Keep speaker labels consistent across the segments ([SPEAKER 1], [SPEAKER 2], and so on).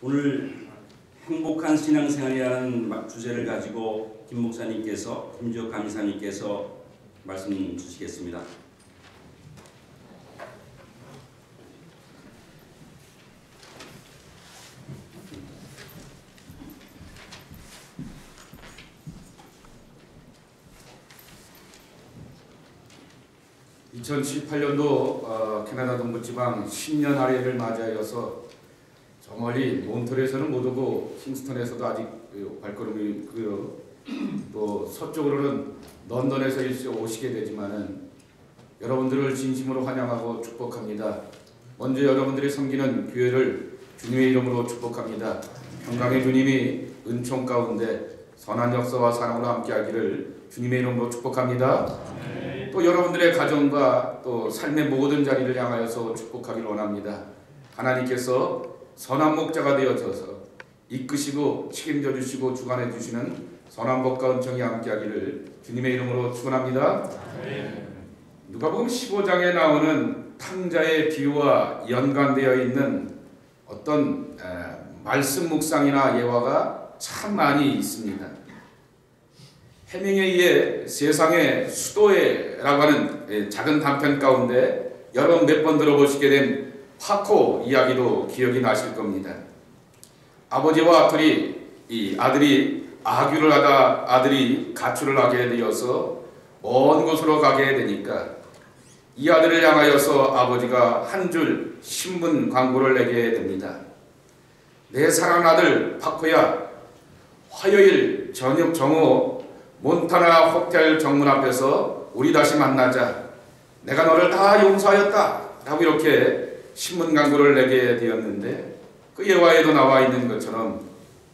[SPEAKER 1] 오늘 행복한 신앙생활이라는 주제를 가지고 김 목사님께서, 김주혁 감사님께서 말씀 주시겠습니다.
[SPEAKER 2] (2018년도) 캐나다 동부지방 신년 할애를 맞이하여서 저 멀리 몬트리올에서는 못 오고 킹스턴에서도 아직 발걸음이 있고요. 또 서쪽으로는 런던에서 일시 오시게 되지만은 여러분들을 진심으로 환영하고 축복합니다. 먼저 여러분들이 섬기는 교회를 주님의 이름으로 축복합니다. 평강의 주님이 은총 가운데 선한 역사와 사랑으로 함께하기를 주님의 이름으로 축복합니다. 또 여러분들의 가정과 또 삶의 모든 자리를 향하여서 축복하기를 원합니다. 하나님께서 선한 목자가 되어져서 이끄시고 책임져 주시고 주관해 주시는 선한 법과 은총이 함께하기를 주님의 이름으로 축원합니다. 누가복음 15장에 나오는 탕자의 비유와 연관되어 있는 어떤 말씀 묵상이나 예화가 참 많이 있습니다. 해밍웨이의 세상의 수도에라고 하는 작은 단편 가운데 여러 번 몇 번 들어보시게 된 파코 이야기도 기억이 나실 겁니다. 아버지와 아들이 아귀를 하다 아들이 가출을 하게 되어서 먼 곳으로 가게 되니까 이 아들을 향하여서 아버지가 한 줄 신문 광고를 내게 됩니다. 내 사랑하는 아들 파코야, 화요일 저녁 정오 몬타나 호텔 정문 앞에서 우리 다시 만나자. 내가 너를 다 용서하였다 라고 이렇게 신문 광고를 내게 되었는데, 그 예화에도 나와 있는 것처럼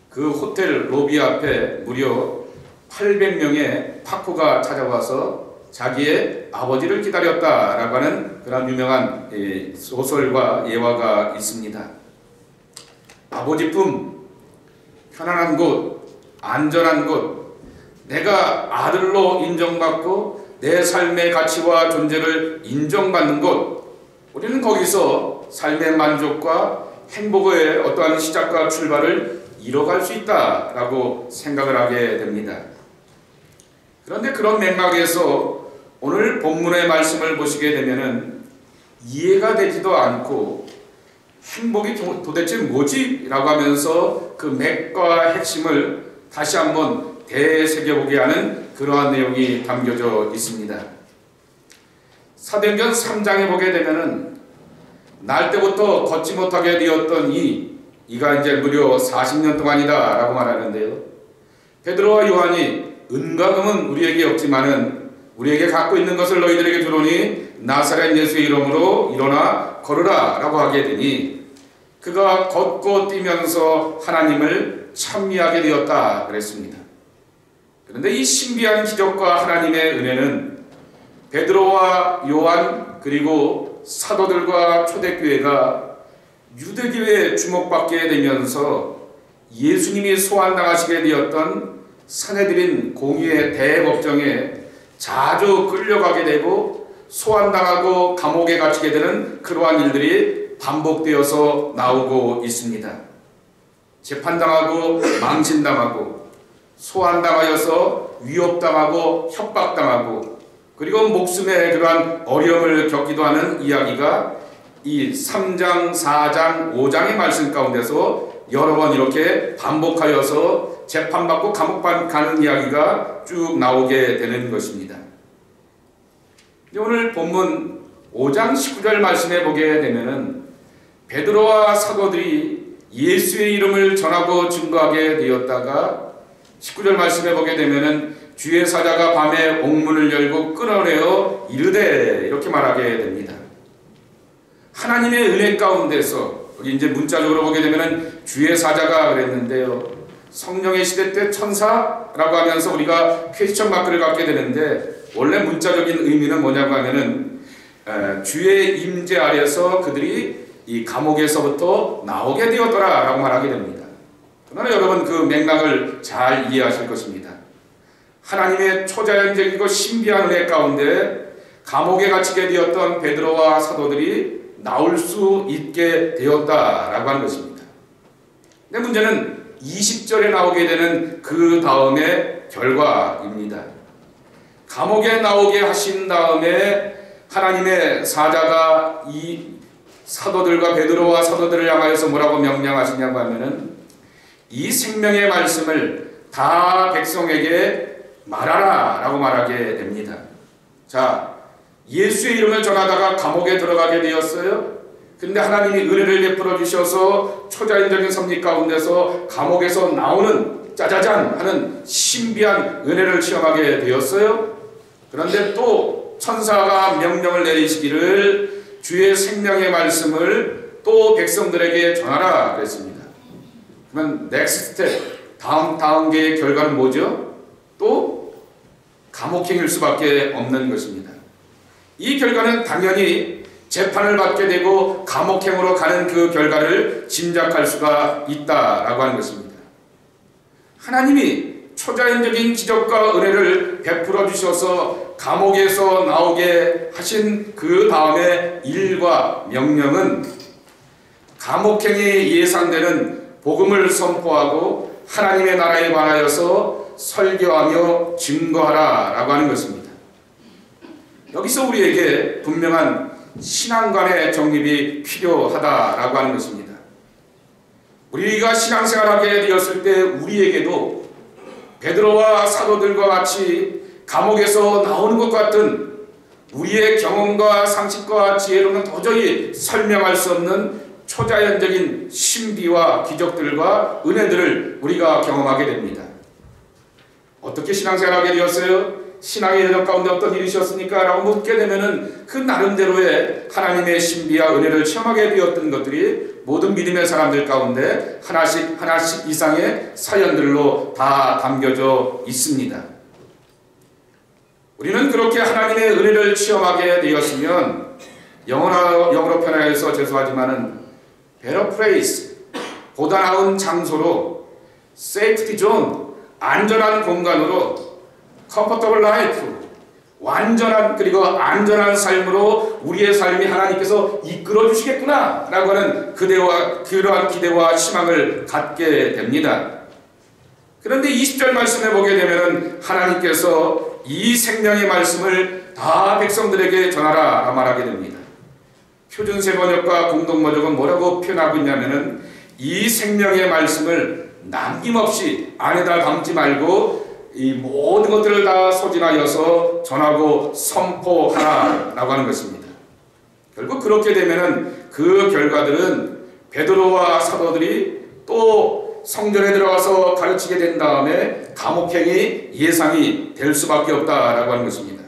[SPEAKER 2] 그 호텔 로비 앞에 무려 800명의 파코가 찾아와서 자기의 아버지를 기다렸다라고 하는 그런 유명한 소설과 예화가 있습니다. 아버지 품, 편안한 곳, 안전한 곳, 내가 아들로 인정받고 내 삶의 가치와 존재를 인정받는 곳, 우리는 거기서 삶의 만족과 행복의 어떠한 시작과 출발을 이뤄갈 수 있다라고 생각을 하게 됩니다. 그런데 그런 맥락에서 오늘 본문의 말씀을 보시게 되면은 이해가 되지도 않고 행복이 도대체 뭐지? 라고 하면서 그 맥과 핵심을 다시 한번 되새겨보게 하는 그러한 내용이 담겨져 있습니다. 사도행전 3장에 보게 되면은 날 때부터 걷지 못하게 되었던 이가 이제 무려 40년 동안이다 라고 말하는데요. 베드로와 요한이 은과 금은 우리에게 없지만은 우리에게 갖고 있는 것을 너희들에게 주노니 나사렛 예수의 이름으로 일어나 걸으라 라고 하게 되니 그가 걷고 뛰면서 하나님을 찬미하게 되었다 그랬습니다. 그런데 이 신비한 기적과 하나님의 은혜는 베드로와 요한 그리고 사도들과 초대교회가 유대교회에 주목받게 되면서 예수님이 소환당하시게 되었던 산헤드린 공의의 대법정에 자주 끌려가게 되고 소환당하고 감옥에 갇히게 되는 그러한 일들이 반복되어서 나오고 있습니다. 재판당하고 망신당하고 소환당하여서 위협당하고 협박당하고 그리고 목숨의 그러한 어려움을 겪기도 하는 이야기가 이 3장, 4장, 5장의 말씀 가운데서 여러 번 이렇게 반복하여서 재판받고 감옥 가는 이야기가 쭉 나오게 되는 것입니다. 오늘 본문 5장 19절 말씀에 보게 되면은 베드로와 사도들이 예수의 이름을 전하고 증거하게 되었다가 19절 말씀에 보게 되면은 주의 사자가 밤에 옥문을 열고 끌어내어 이르되 이렇게 말하게 됩니다. 하나님의 은혜 가운데서 여기 이제 문자적으로 보게 되면은 주의 사자가 그랬는데요. 성령의 시대 때 천사라고 하면서 우리가 퀘스천 마크를 갖게 되는데 원래 문자적인 의미는 뭐냐고 하면은 주의 임재 아래서 그들이 이 감옥에서부터 나오게 되었더라 라고 말하게 됩니다. 그러나 여러분 그 맥락을 잘 이해하실 것입니다. 하나님의 초자연적이고 신비한 은혜 가운데 감옥에 갇히게 되었던 베드로와 사도들이 나올 수 있게 되었다라고 하는 것입니다. 근데 문제는 20절에 나오게 되는 그 다음의 결과입니다. 감옥에 나오게 하신 다음에 하나님의 사자가 이 사도들과 베드로와 사도들을 향하여서 뭐라고 명령하시냐고 하면은 이 생명의 말씀을 다 백성에게 말하라 라고 말하게 됩니다. 자, 예수의 이름을 전하다가 감옥에 들어가게 되었어요. 근데 하나님이 은혜를 베풀어 주셔서 초자연적인 섭리 가운데서 감옥에서 나오는 짜자잔 하는 신비한 은혜를 체험하게 되었어요. 그런데 또 천사가 명령을 내리시기를 주의 생명의 말씀을 또 백성들에게 전하라 그랬습니다. 그러면 넥스트 스텝, 다음 단계의 결과는 뭐죠? 또 감옥행일 수밖에 없는 것입니다. 이 결과는 당연히 재판을 받게 되고 감옥행으로 가는 그 결과를 짐작할 수가 있다라고 하는 것입니다. 하나님이 초자연적인 기적과 은혜를 베풀어 주셔서 감옥에서 나오게 하신 그 다음의 일과 명령은 감옥행이 예상되는 복음을 선포하고 하나님의 나라에 관하여서 설교하며 증거하라 라고 하는 것입니다. 여기서 우리에게 분명한 신앙관의 정립이 필요하다라고 하는 것입니다. 우리가 신앙생활하게 되었을 때 우리에게도 베드로와 사도들과 같이 감옥에서 나오는 것 같은 우리의 경험과 상식과 지혜로는 도저히 설명할 수 없는 초자연적인 신비와 기적들과 은혜들을 우리가 경험하게 됩니다. 어떻게 신앙생활하게 되었어요? 신앙의 여정 가운데 어떤 일이 있었습니까? 라고 묻게 되면은 그 나름대로의 하나님의 신비와 은혜를 체험하게 되었던 것들이 모든 믿음의 사람들 가운데 하나씩 이상의 사연들로 다 담겨져 있습니다. 우리는 그렇게 하나님의 은혜를 체험하게 되었으면 영어로 표현해서 죄송하지만은 better place, 보다 나은 장소로, safety zone, 안전한 공간으로, comfortable life, 완전한 그리고 안전한 삶으로 우리의 삶이 하나님께서 이끌어 주시겠구나 라고 하는 그러한 기대와 희망을 갖게 됩니다. 그런데 20절 말씀에 보게 되면 하나님께서 이 생명의 말씀을 다 백성들에게 전하라 말하게 됩니다. 표준세 번역과 공동 번역은 뭐라고 표현하고 있냐면은 이 생명의 말씀을 남김없이 안에다 담지 말고 이 모든 것들을 다 소진하여서 전하고 선포하라 라고 하는 것입니다. 결국 그렇게 되면은 그 결과들은 베드로와 사도들이 또 성전에 들어가서 가르치게 된 다음에 감옥행이 예상이 될 수밖에 없다라고 하는 것입니다.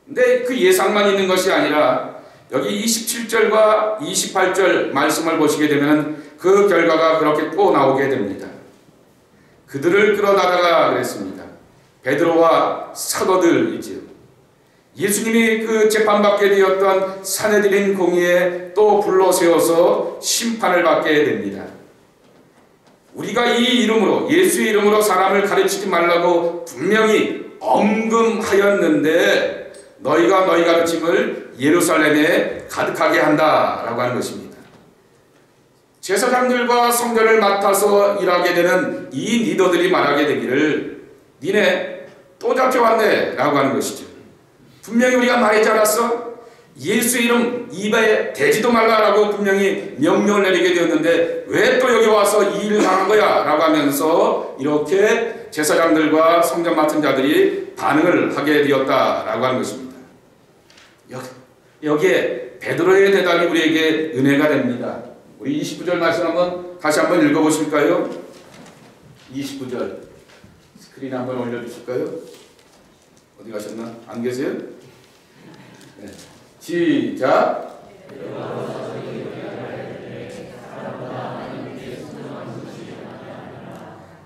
[SPEAKER 2] 근데 그 예상만 있는 것이 아니라 여기 27절과 28절 말씀을 보시게 되면 그 결과가 그렇게 또 나오게 됩니다. 그들을 끌어다가 그랬습니다. 베드로와 사도들이지요. 예수님이 그 재판받게 되었던 산헤드린 공의에 또 불러 세워서 심판을 받게 됩니다. 우리가 이 이름으로 예수의 이름으로 사람을 가르치지 말라고 분명히 엄금하였는데 너희가 너희 가르침을 예루살렘에 가득하게 한다라고 하는 것입니다. 제사장들과 성전을 맡아서 일하게 되는 이 리더들이 말하게 되기를 니네 또 잡혀왔네 라고 하는 것이죠. 분명히 우리가 말하지 않았어? 예수의 이름 입에 대지도 말라라고 분명히 명령을 내리게 되었는데 왜 또 여기 와서 이 일을 하는 거야? 라고 하면서 이렇게 제사장들과 성전 맡은 자들이 반응을 하게 되었다라고 하는 것입니다. 여기에 베드로의 대답이 우리에게 은혜가 됩니다. 우리 29절 말씀 다시 한번 읽어보실까요? 29절 스크린 한번 올려주실까요? 어디 가셨나? 안 계세요? 네. 시작!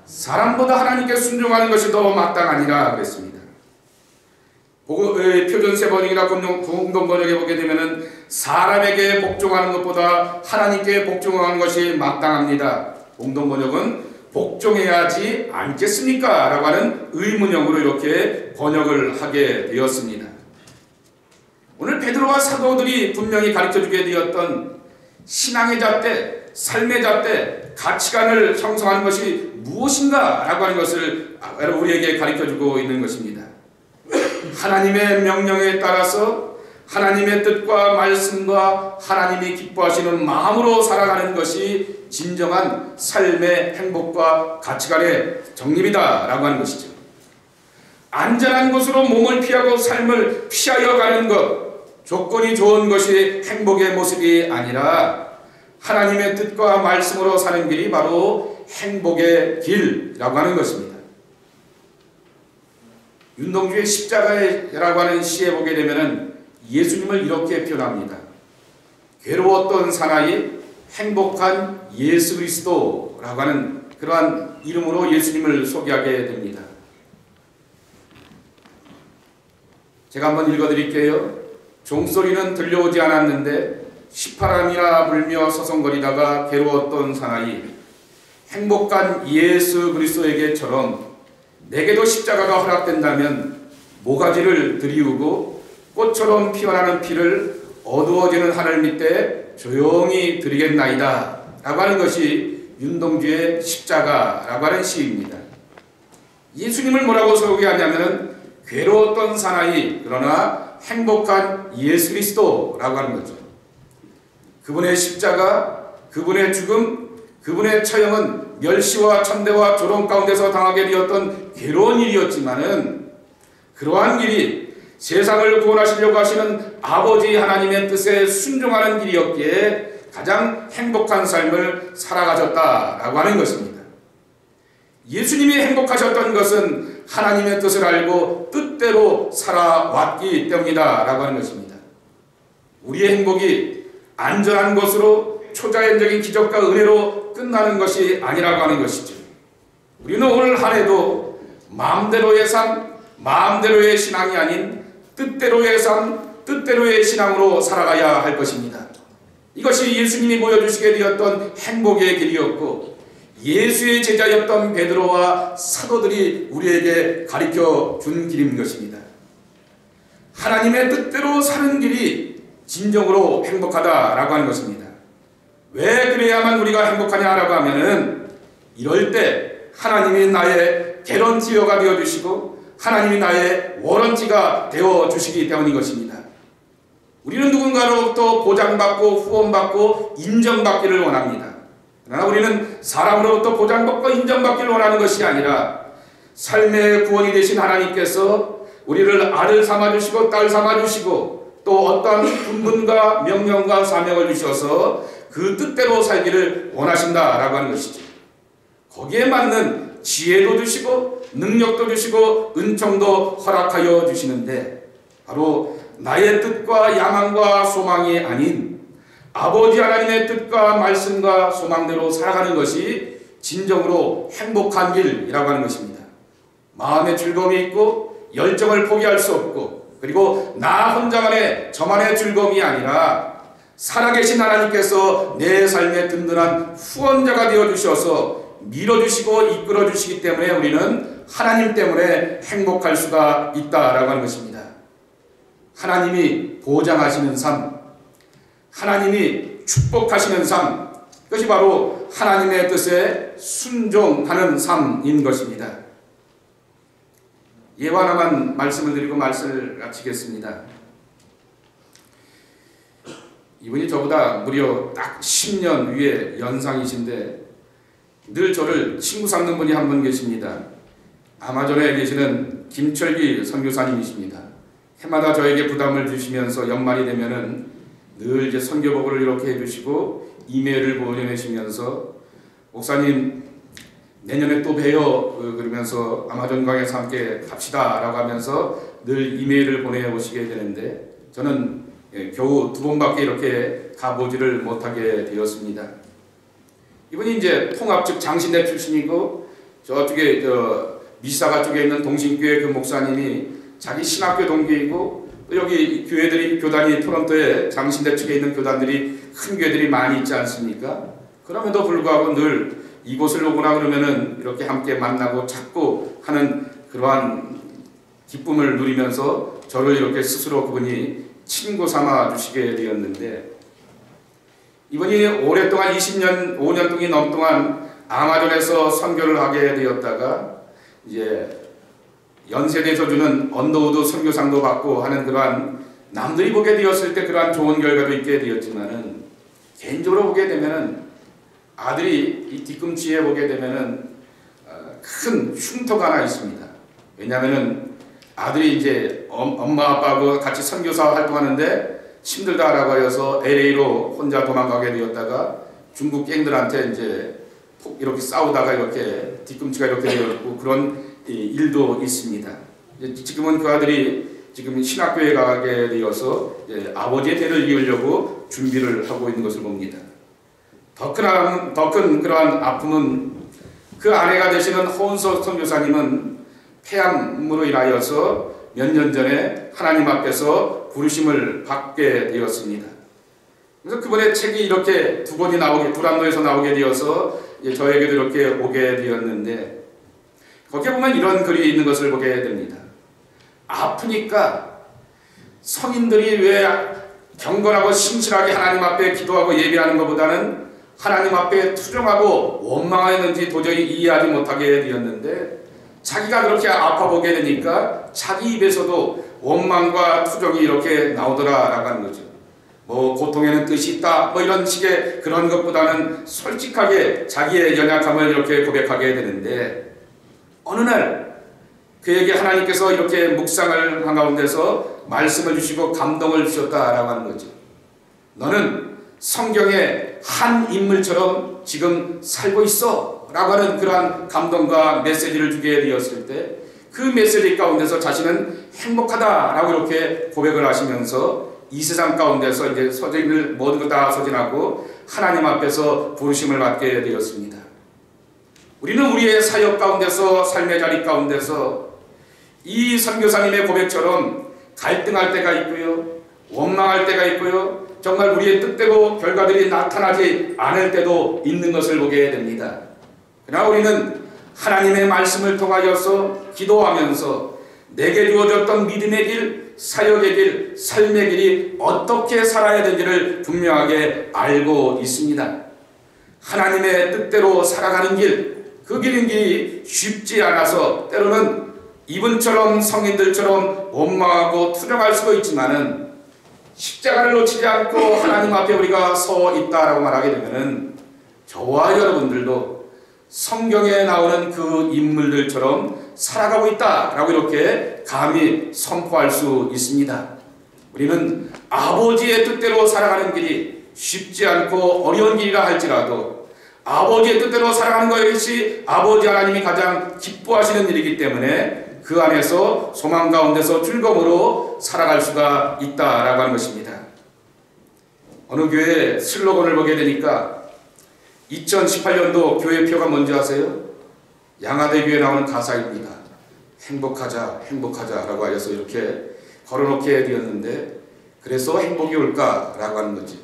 [SPEAKER 2] 사람보다 하나님께 순종하는 것이 더 마땅하니라 그랬습니다. 표준세 번역이나 공동 번역에 보게 되면은 사람에게 복종하는 것보다 하나님께 복종하는 것이 마땅합니다. 공동 번역은 복종해야 하지 않겠습니까? 라고 하는 의문형으로 이렇게 번역을 하게 되었습니다. 오늘 베드로와 사도들이 분명히 가르쳐주게 되었던 신앙의 잣대, 삶의 잣대, 가치관을 형성하는 것이 무엇인가 라고 하는 것을 우리에게 가르쳐주고 있는 것입니다. 하나님의 명령에 따라서 하나님의 뜻과 말씀과 하나님이 기뻐하시는 마음으로 살아가는 것이 진정한 삶의 행복과 가치관의 정립이다 라고 하는 것이죠. 안전한 곳으로 몸을 피하고 삶을 피하여 가는 것, 조건이 좋은 것이 행복의 모습이 아니라 하나님의 뜻과 말씀으로 사는 길이 바로 행복의 길이라고 하는 것입니다. 윤동주의 십자가라고 하는 시에 보게 되면 예수님을 이렇게 표현합니다. 괴로웠던 사나이 행복한 예수 그리스도라고 하는 그러한 이름으로 예수님을 소개하게 됩니다. 제가 한번 읽어드릴게요. 종소리는 들려오지 않았는데 시파람이나 불며 서성거리다가 괴로웠던 사나이 행복한 예수 그리스도에게처럼 내게도 십자가가 허락된다면 모가지를 들이우고 꽃처럼 피어나는 피를 어두워지는 하늘 밑에 조용히 드리겠나이다 라고 하는 것이 윤동주의 십자가라고 하는 시입니다. 예수님을 뭐라고 소개하냐면 괴로웠던 사나이 그러나 행복한 예수 그리스도라고 하는 거죠. 그분의 십자가, 그분의 죽음, 그분의 처형은 멸시와 천대와 조롱 가운데서 당하게 되었던 괴로운 일이었지만은 그러한 길이 세상을 구원하시려고 하시는 아버지 하나님의 뜻에 순종하는 길이었기에 가장 행복한 삶을 살아가셨다라고 하는 것입니다. 예수님이 행복하셨던 것은 하나님의 뜻을 알고 뜻대로 살아왔기 때문이다 라고 하는 것입니다. 우리의 행복이 안전한 것으로 초자연적인 기적과 은혜로 끝나는 것이 아니라고 하는 것이죠. 우리는 오늘 한 해도 마음대로의 삶, 마음대로의 신앙이 아닌 뜻대로의 삶, 뜻대로의 신앙으로 살아가야 할 것입니다. 이것이 예수님이 보여주시게 되었던 행복의 길이었고 예수의 제자였던 베드로와 사도들이 우리에게 가르쳐 준 길인 것입니다. 하나님의 뜻대로 사는 길이 진정으로 행복하다라고 하는 것입니다. 왜 그래야만 우리가 행복하냐라고 하면은 이럴 때 하나님이 나의 개런티어가 되어주시고 하나님이 나의 워런티가 되어주시기 때문인 것입니다. 우리는 누군가로부터 보장받고 후원받고 인정받기를 원합니다. 그러나 우리는 사람으로부터 보장받고 인정받기를 원하는 것이 아니라 삶의 구원이 되신 하나님께서 우리를 아들 삼아주시고 딸 삼아주시고 또 어떠한 분분과 명령과 사명을 주셔서 그 뜻대로 살기를 원하신다라고 하는 것이죠. 거기에 맞는 지혜도 주시고 능력도 주시고 은총도 허락하여 주시는데 바로 나의 뜻과 야망과 소망이 아닌 아버지 하나님의 뜻과 말씀과 소망대로 살아가는 것이 진정으로 행복한 길이라고 하는 것입니다. 마음의 즐거움이 있고 열정을 포기할 수 없고 그리고 나 혼자만의 저만의 즐거움이 아니라 살아계신 하나님께서 내 삶의 든든한 후원자가 되어주셔서 밀어주시고 이끌어주시기 때문에 우리는 하나님 때문에 행복할 수가 있다라고 하는 것입니다. 하나님이 보장하시는 삶, 하나님이 축복하시는 삶, 그것이 바로 하나님의 뜻에 순종하는 삶인 것입니다. 예와 하나만 말씀을 드리고 말씀을 마치겠습니다. 이분이 저보다 무려 딱 10년 위에 연상이신데 늘 저를 친구 삼는 분이 한 분 계십니다. 아마존에 계시는 김철기 선교사님이십니다. 해마다 저에게 부담을 주시면서 연말이 되면은 늘 이제 선교복을 이렇게 해주시고 이메일을 보내시면서 목사님 내년에 또 봬요 그러면서 아마존 강에서 함께 갑시다 라고 하면서 늘 이메일을 보내오시게 되는데 저는 겨우 2번밖에 이렇게 가보지를 못하게 되었습니다. 이분이 이제 통합 즉 장신대 출신이고 저쪽에 미시사가 쪽에 있는 동신교회 그 목사님이 자기 신학교 동기이고 또 여기 교단이 토론토에 장신대 쪽에 있는 교단들이 큰 교회들이 많이 있지 않습니까? 그럼에도 불구하고 늘 이곳을 오거나 그러면은 이렇게 함께 만나고 찾고 하는 그러한 기쁨을 누리면서 저를 이렇게 스스로 그분이 친구 삼아 주시게 되었는데 이분이 오랫동안 20년, 5년 동이 넘동안 아마존에서 선교를 하게 되었다가 이제 연세대에서 주는 언더우드 선교상도 받고 하는 그러한 남들이 보게 되었을 때 그러한 좋은 결과도 있게 되었지만은 개인적으로 보게 되면은 아들이 이 뒤꿈치에 보게 되면은 큰 흉터가 하나 있습니다. 왜냐하면은 아들이 이제 엄마 아빠하고 같이 선교사 활동하는데 힘들다라고 하여서 LA로 혼자 도망가게 되었다가 중국 갱들한테 이제 이렇게 싸우다가 이렇게 뒤꿈치가 이렇게 되었고 그런 일도 있습니다. 지금은 그 아들이 지금 신학교에 가게 되어서 아버지의 대를 이으려고 준비를 하고 있는 것을 봅니다. 더 큰 그러한 아픔은 그 아내가 되시는 허은서 선교사님은 폐암으로 인하여서 몇 년 전에 하나님 앞에서 부르심을 받게 되었습니다. 그래서 그분의 책이 이렇게 두 권이 나오게 불안노에서 나오게 되어서 저에게도 이렇게 오게 되었는데 거기에 보면 이런 글이 있는 것을 보게 됩니다. 아프니까 성인들이 왜 경건하고 신실하게 하나님 앞에 기도하고 예배하는 것보다는 하나님 앞에 투정하고 원망하였는지 도저히 이해하지 못하게 되었는데 자기가 그렇게 아파 보게 되니까 자기 입에서도 원망과 투정이 이렇게 나오더라라고 하는 거죠. 뭐 고통에는 뜻이 있다 뭐 이런 식의 그런 것보다는 솔직하게 자기의 연약함을 이렇게 고백하게 되는데 어느 날 그에게 하나님께서 이렇게 묵상을 한 가운데서 말씀을 주시고 감동을 주셨다라고 하는 거죠. 너는 성경의 한 인물처럼 지금 살고 있어 라고 하는 그러한 감동과 메시지를 주게 되었을 때 그 메시지 가운데서 자신은 행복하다라고 이렇게 고백을 하시면서 이 세상 가운데서 이제 서진을 모든 것 다 서진하고 하나님 앞에서 부르심을 받게 되었습니다. 우리는 우리의 사역 가운데서 삶의 자리 가운데서 이 선교사님의 고백처럼 갈등할 때가 있고요, 원망할 때가 있고요, 정말 우리의 뜻대로 결과들이 나타나지 않을 때도 있는 것을 보게 됩니다. 그러나 우리는 하나님의 말씀을 통하여서 기도하면서 내게 주어졌던 믿음의 길, 사역의 길, 삶의 길이 어떻게 살아야 되는지를 분명하게 알고 있습니다. 하나님의 뜻대로 살아가는 길, 그 길이 쉽지 않아서 때로는 이분처럼 성인들처럼 원망하고 투정할 수도 있지만은 십자가를 놓치지 않고 하나님 앞에 우리가 서 있다라고 말하게 되면은 저와 여러분들도 성경에 나오는 그 인물들처럼 살아가고 있다라고 이렇게 감히 선포할 수 있습니다. 우리는 아버지의 뜻대로 살아가는 길이 쉽지 않고 어려운 길이라 할지라도 아버지의 뜻대로 살아가는 것이 아버지 하나님이 가장 기뻐하시는 일이기 때문에 그 안에서 소망 가운데서 즐거움으로 살아갈 수가 있다라고 하는 것입니다. 어느 교회 슬로건을 보게 되니까 2018년도 교회표가 뭔지 아세요? 양화대 교회에 나오는 가사입니다. 행복하자 행복하자 라고 하여서 이렇게 걸어놓게 되었는데 그래서 행복이 올까라고 하는 거지.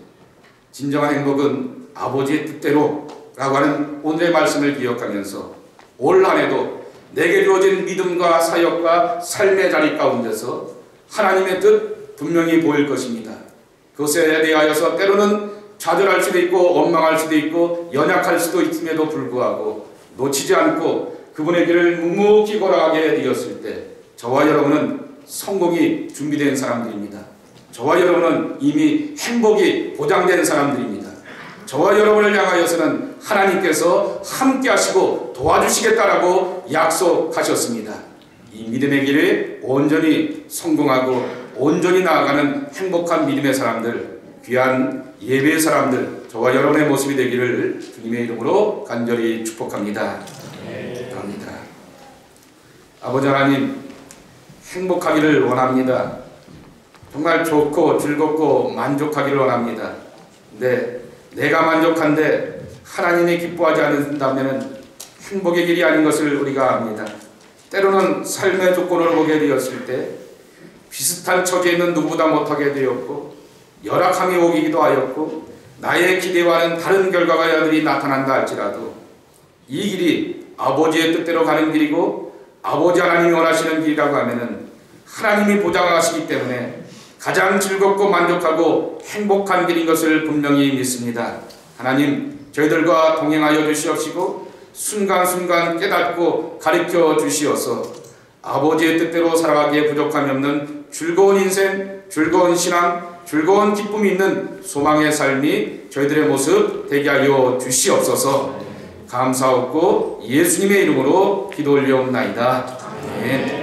[SPEAKER 2] 진정한 행복은 아버지의 뜻대로 라고 하는 오늘의 말씀을 기억하면서 올 한 해도 내게 주어진 믿음과 사역과 삶의 자리 가운데서 하나님의 뜻 분명히 보일 것입니다. 그것에 대하여서 때로는 좌절할 수도 있고 원망할 수도 있고 연약할 수도 있음에도 불구하고 놓치지 않고 그분의 길을 묵묵히 걸어가게 되었을 때 저와 여러분은 성공이 준비된 사람들입니다. 저와 여러분은 이미 행복이 보장된 사람들입니다. 저와 여러분을 향하여서는 하나님께서 함께 하시고 도와주시겠다라고 약속하셨습니다. 이 믿음의 길에 온전히 성공하고 온전히 나아가는 행복한 믿음의 사람들, 귀한 예배의 사람들, 저와 여러분의 모습이 되기를 주님의 이름으로 간절히 축복합니다. 감사합니다. 아버지 하나님, 행복하기를 원합니다. 정말 좋고 즐겁고 만족하기를 원합니다. 근데 내가 만족한데 하나님이 기뻐하지 않는다면 행복의 길이 아닌 것을 우리가 압니다. 때로는 삶의 조건을 보게 되었을 때 비슷한 처지에 있는 누구보다 못하게 되었고 열악함이 오기도 하였고 나의 기대와는 다른 결과가 나타난다 할지라도 이 길이 아버지의 뜻대로 가는 길이고 아버지 하나님이 원하시는 길이라고 하면은 하나님이 보장하시기 때문에 가장 즐겁고 만족하고 행복한 길인 것을 분명히 믿습니다. 하나님, 저희들과 동행하여 주시옵시고 순간순간 깨닫고 가르쳐 주시어서 아버지의 뜻대로 살아가기에 부족함이 없는 즐거운 인생, 즐거운 신앙, 즐거운 기쁨이 있는 소망의 삶이 저희들의 모습 되게 하여 주시옵소서. 감사하고 예수님의 이름으로 기도 올려옵나이다. 아멘.